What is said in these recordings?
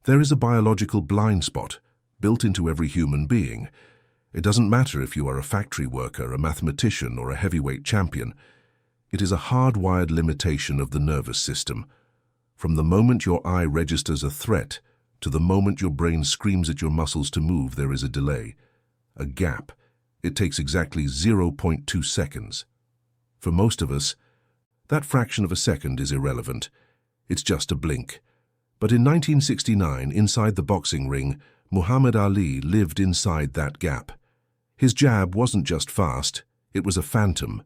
There is a biological blind spot built into every human being. It doesn't matter if you are a factory worker, a mathematician, or a heavyweight champion. It is a hardwired limitation of the nervous system. From the moment your eye registers a threat to the moment your brain screams at your muscles to move, there is a delay, a gap. It takes exactly 0.2 seconds. For most of us, that fraction of a second is irrelevant. It's just a blink. But in 1969, inside the boxing ring, Muhammad Ali lived inside that gap. His jab wasn't just fast, it was a phantom.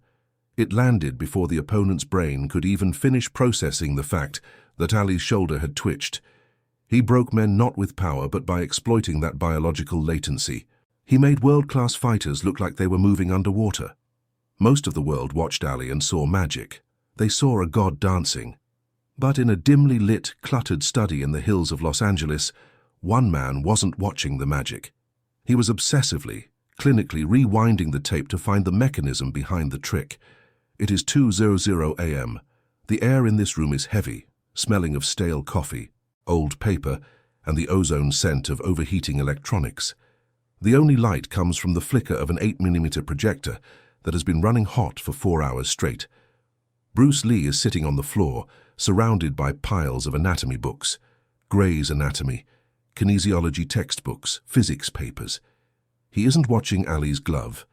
It landed before the opponent's brain could even finish processing the fact that Ali's shoulder had twitched. He broke men not with power, but by exploiting that biological latency. He made world-class fighters look like they were moving underwater. Most of the world watched Ali and saw magic. They saw a god dancing. But in a dimly lit, cluttered study in the hills of Los Angeles, one man wasn't watching the magic. He was obsessively, clinically rewinding the tape to find the mechanism behind the trick. It is 2:00 a.m. The air in this room is heavy, smelling of stale coffee, old paper, and the ozone scent of overheating electronics. The only light comes from the flicker of an 8mm projector that has been running hot for 4 hours straight. Bruce Lee is sitting on the floor, surrounded by piles of anatomy books, Gray's Anatomy, kinesiology textbooks, physics papers. He isn't watching Ali's glove.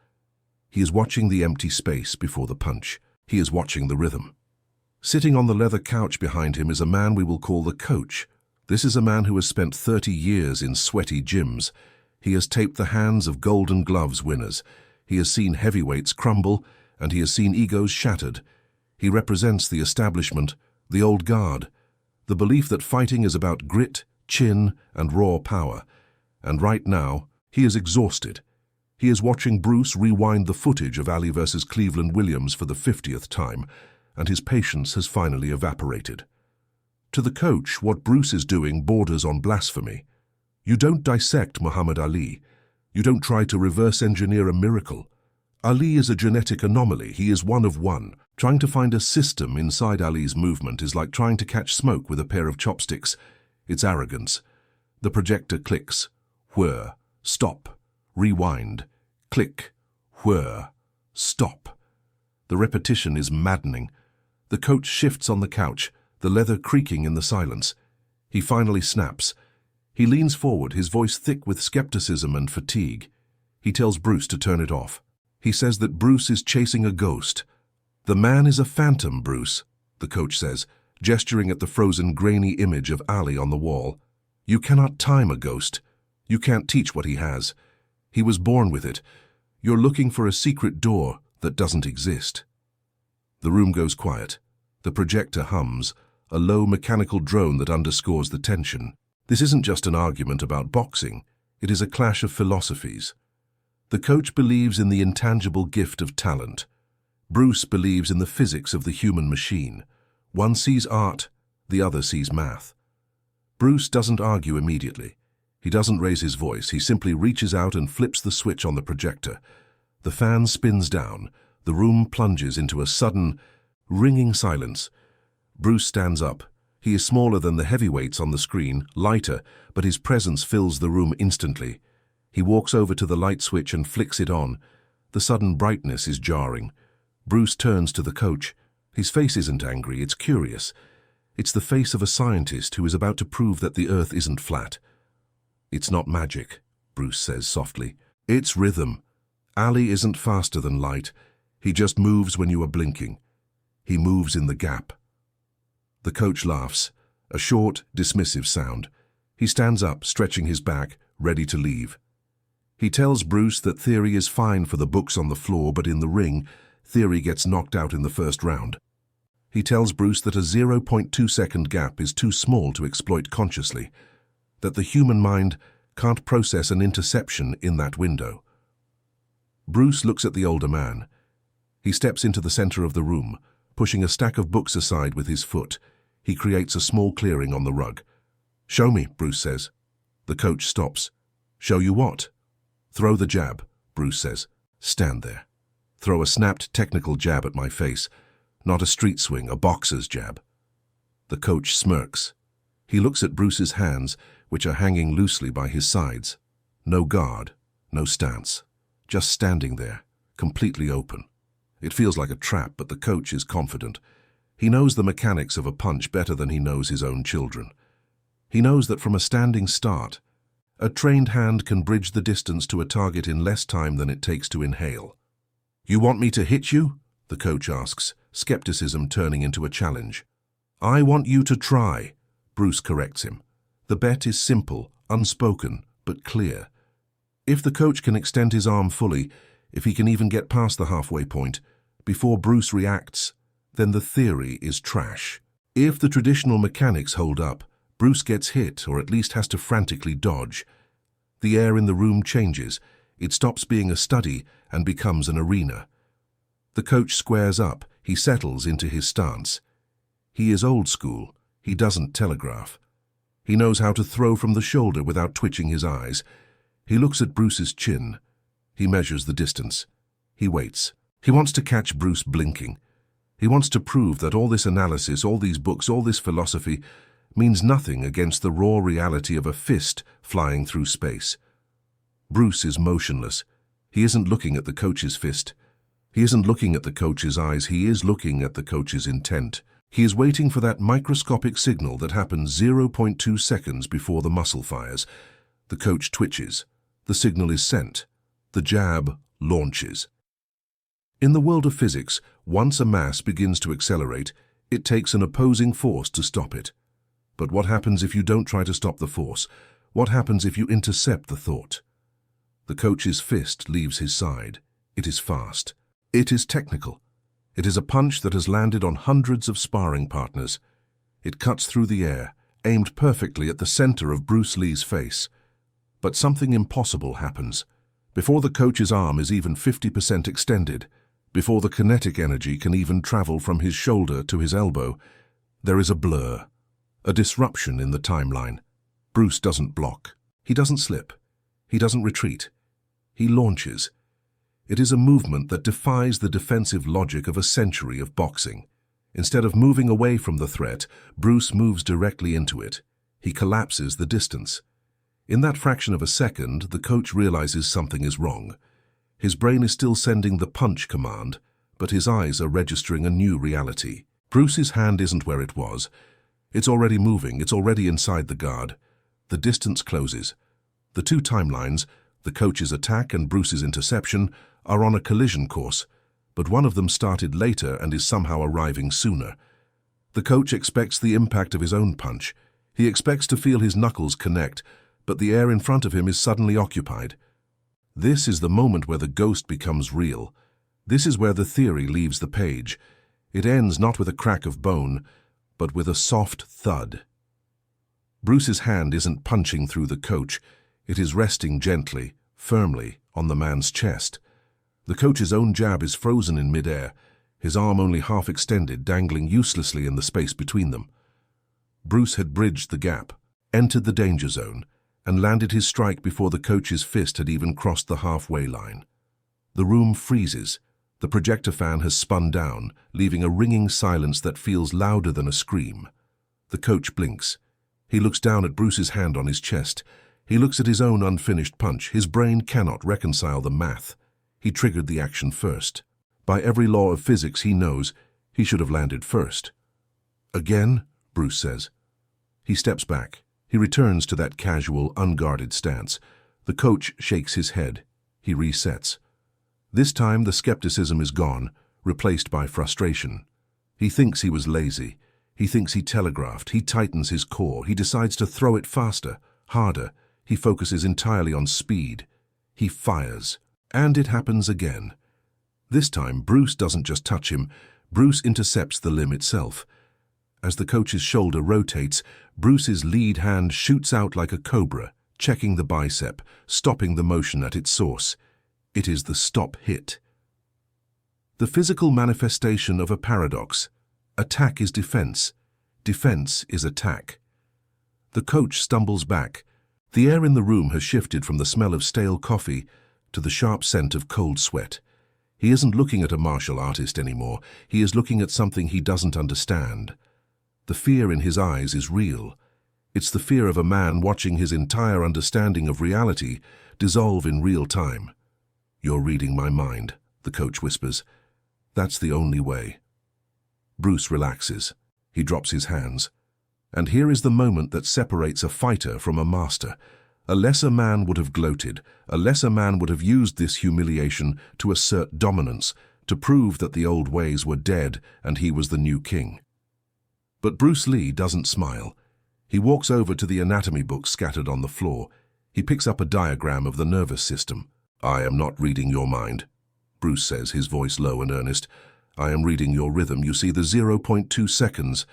He is watching the empty space before the punch. He is watching the rhythm. Sitting on the leather couch behind him is a man we will call the coach. This is a man who has spent 30 years in sweaty gyms. He has taped the hands of Golden Gloves winners. He has seen heavyweights crumble, and he has seen egos shattered. He represents the establishment, the old guard, the belief that fighting is about grit, chin, and raw power. And right now, he is exhausted. He is watching Bruce rewind the footage of Ali versus Cleveland Williams for the 50th time, and his patience has finally evaporated. To the coach, what Bruce is doing borders on blasphemy. You don't dissect Muhammad Ali. You don't try to reverse engineer a miracle. Ali is a genetic anomaly. He is one of one. Trying to find a system inside Ali's movement is like trying to catch smoke with a pair of chopsticks. It's arrogance. The projector clicks. Whir. Stop. Rewind. Click. Whir. Stop. The repetition is maddening. The coach shifts on the couch, the leather creaking in the silence. He finally snaps. He leans forward, his voice thick with skepticism and fatigue. He tells Bruce to turn it off. He says that Bruce is chasing a ghost. The man is a phantom, Bruce, the coach says, gesturing at the frozen, grainy image of Ali on the wall. You cannot time a ghost. You can't teach what he has. He was born with it. You're looking for a secret door that doesn't exist. The room goes quiet. The projector hums, a low mechanical drone that underscores the tension. This isn't just an argument about boxing. It is a clash of philosophies. The coach believes in the intangible gift of talent. Bruce believes in the physics of the human machine. One sees art, the other sees math. Bruce doesn't argue immediately. He doesn't raise his voice. He simply reaches out and flips the switch on the projector. The fan spins down. The room plunges into a sudden, ringing silence. Bruce stands up. He is smaller than the heavyweights on the screen, lighter, but his presence fills the room instantly. He walks over to the light switch and flicks it on. The sudden brightness is jarring. Bruce turns to the coach. His face isn't angry, it's curious. It's the face of a scientist who is about to prove that the earth isn't flat. It's not magic, Bruce says softly. It's rhythm. Ali isn't faster than light. He just moves when you are blinking. He moves in the gap. The coach laughs, a short, dismissive sound. He stands up, stretching his back, ready to leave. He tells Bruce that theory is fine for the books on the floor, but in the ring, theory gets knocked out in the first round. He tells Bruce that a 0.2-second gap is too small to exploit consciously, that the human mind can't process an interception in that window. Bruce looks at the older man. He steps into the center of the room, pushing a stack of books aside with his foot. He creates a small clearing on the rug. "Show me," Bruce says. The coach stops. "Show you what?" "Throw the jab," Bruce says. "Stand there. Throw a snapped technical jab at my face, not a street swing, a boxer's jab." The coach smirks. He looks at Bruce's hands, which are hanging loosely by his sides. No guard, no stance, just standing there, completely open. It feels like a trap, but the coach is confident. He knows the mechanics of a punch better than he knows his own children. He knows that from a standing start, a trained hand can bridge the distance to a target in less time than it takes to inhale. "You want me to hit you?" the coach asks, skepticism turning into a challenge. "I want you to try," Bruce corrects him. The bet is simple, unspoken, but clear. If the coach can extend his arm fully, if he can even get past the halfway point, before Bruce reacts, then the theory is trash. If the traditional mechanics hold up, Bruce gets hit, or at least has to frantically dodge. The air in the room changes. It stops being a study and becomes an arena. The coach squares up. He settles into his stance. He is old school. He doesn't telegraph. He knows how to throw from the shoulder without twitching his eyes. He looks at Bruce's chin. He measures the distance. He waits. He wants to catch Bruce blinking. He wants to prove that all this analysis, all these books, all this philosophy means nothing against the raw reality of a fist flying through space. Bruce is motionless. He isn't looking at the coach's fist. He isn't looking at the coach's eyes. He is looking at the coach's intent. He is waiting for that microscopic signal that happens 0.2 seconds before the muscle fires. The coach twitches. The signal is sent. The jab launches. In the world of physics, once a mass begins to accelerate, it takes an opposing force to stop it. But what happens if you don't try to stop the force? What happens if you intercept the thought? The coach's fist leaves his side. It is fast. It is technical. It is a punch that has landed on hundreds of sparring partners. It cuts through the air, aimed perfectly at the center of Bruce Lee's face. But something impossible happens. Before the coach's arm is even 50% extended, before the kinetic energy can even travel from his shoulder to his elbow, there is a blur. A disruption in the timeline. Bruce doesn't block. He doesn't slip. He doesn't retreat. He launches. It is a movement that defies the defensive logic of a century of boxing. Instead of moving away from the threat, Bruce moves directly into it. He collapses the distance. In that fraction of a second, the coach realizes something is wrong. His brain is still sending the punch command, but his eyes are registering a new reality. Bruce's hand isn't where it was. It's already moving. It's already inside the guard. The distance closes. The two timelines, the coach's attack and Bruce's interception, are on a collision course, but one of them started later and is somehow arriving sooner. The coach expects the impact of his own punch. He expects to feel his knuckles connect, but the air in front of him is suddenly occupied. This is the moment where the ghost becomes real. This is where the theory leaves the page. It ends not with a crack of bone, but with a soft thud. Bruce's hand isn't punching through the coach. It is resting gently, firmly, on the man's chest. The coach's own jab is frozen in midair, his arm only half extended, dangling uselessly in the space between them. Bruce had bridged the gap, entered the danger zone, and landed his strike before the coach's fist had even crossed the halfway line. The room freezes. The projector fan has spun down, leaving a ringing silence that feels louder than a scream. The coach blinks. He looks down at Bruce's hand on his chest. He looks at his own unfinished punch. His brain cannot reconcile the math. He triggered the action first. By every law of physics he knows, he should have landed first. "Again?" Bruce says. He steps back. He returns to that casual, unguarded stance. The coach shakes his head. He resets. This time the skepticism is gone, replaced by frustration. He thinks he was lazy. He thinks he telegraphed. He tightens his core. He decides to throw it faster, harder. He focuses entirely on speed. He fires. And it happens again. This time, Bruce doesn't just touch him. Bruce intercepts the limb itself. As the coach's shoulder rotates, Bruce's lead hand shoots out like a cobra, checking the bicep, stopping the motion at its source. It is the stop hit. The physical manifestation of a paradox. Attack is defense. Defense is attack. The coach stumbles back. The air in the room has shifted from the smell of stale coffee to the sharp scent of cold sweat. He isn't looking at a martial artist anymore. He is looking at something he doesn't understand. The fear in his eyes is real. It's the fear of a man watching his entire understanding of reality dissolve in real time. "You're reading my mind," the coach whispers. "That's the only way." Bruce relaxes. He drops his hands. And here is the moment that separates a fighter from a master. A lesser man would have gloated. A lesser man would have used this humiliation to assert dominance, to prove that the old ways were dead and he was the new king. But Bruce Lee doesn't smile. He walks over to the anatomy books scattered on the floor. He picks up a diagram of the nervous system. "I am not reading your mind," Bruce says, his voice low and earnest. "I am reading your rhythm. You see the 0.2 seconds.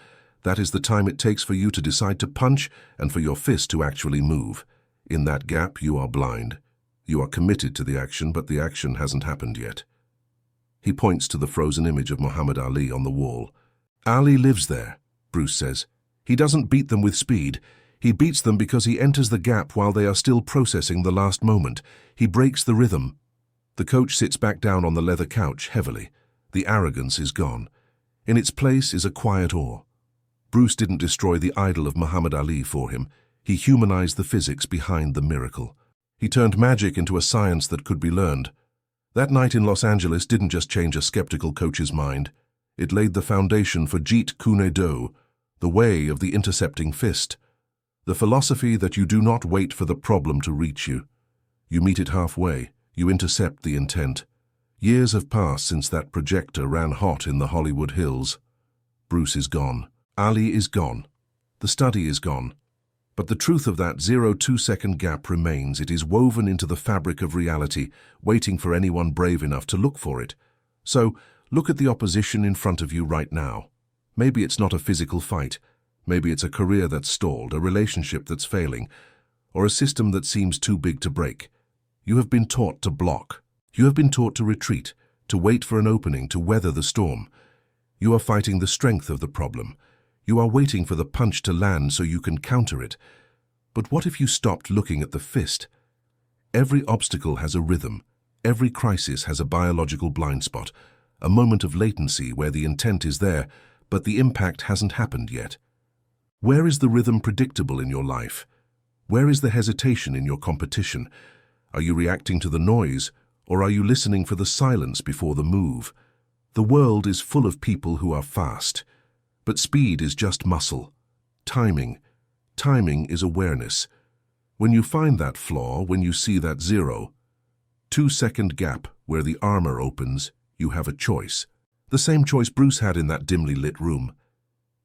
That is the time it takes for you to decide to punch and for your fist to actually move. In that gap, you are blind. You are committed to the action, but the action hasn't happened yet." He points to the frozen image of Muhammad Ali on the wall. "Ali lives there," Bruce says. "He doesn't beat them with speed. He beats them because he enters the gap while they are still processing the last moment. He breaks the rhythm." The coach sits back down on the leather couch heavily. The arrogance is gone. In its place is a quiet awe. Bruce didn't destroy the idol of Muhammad Ali for him. He humanized the physics behind the miracle. He turned magic into a science that could be learned. That night in Los Angeles didn't just change a skeptical coach's mind. It laid the foundation for Jeet Kune Do, the way of the intercepting fist. The philosophy that you do not wait for the problem to reach you. You meet it halfway. You intercept the intent. Years have passed since that projector ran hot in the Hollywood Hills. Bruce is gone. Ali is gone. The study is gone. But the truth of that 0.2-second gap remains. It is woven into the fabric of reality, waiting for anyone brave enough to look for it. So, look at the opposition in front of you right now. Maybe it's not a physical fight. Maybe it's a career that's stalled, a relationship that's failing, or a system that seems too big to break. You have been taught to block. You have been taught to retreat, to wait for an opening, to weather the storm. You are fighting the strength of the problem. You are waiting for the punch to land so you can counter it. But what if you stopped looking at the fist? Every obstacle has a rhythm. Every crisis has a biological blind spot, a moment of latency where the intent is there, but the impact hasn't happened yet. Where is the rhythm predictable in your life? Where is the hesitation in your competition? Are you reacting to the noise, or are you listening for the silence before the move? The world is full of people who are fast. But speed is just muscle. Timing is awareness. When you find that flaw, when you see that 0.2-second gap where the armor opens, you have a choice. The same choice Bruce had in that dimly lit room.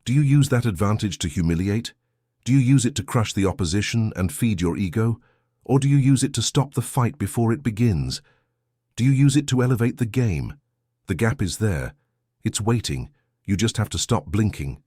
Do you use that advantage to humiliate? Do you use it to crush the opposition and feed your ego? Or do you use it to stop the fight before it begins? Do you use it to elevate the game? The gap is there. It's waiting. You just have to stop blinking.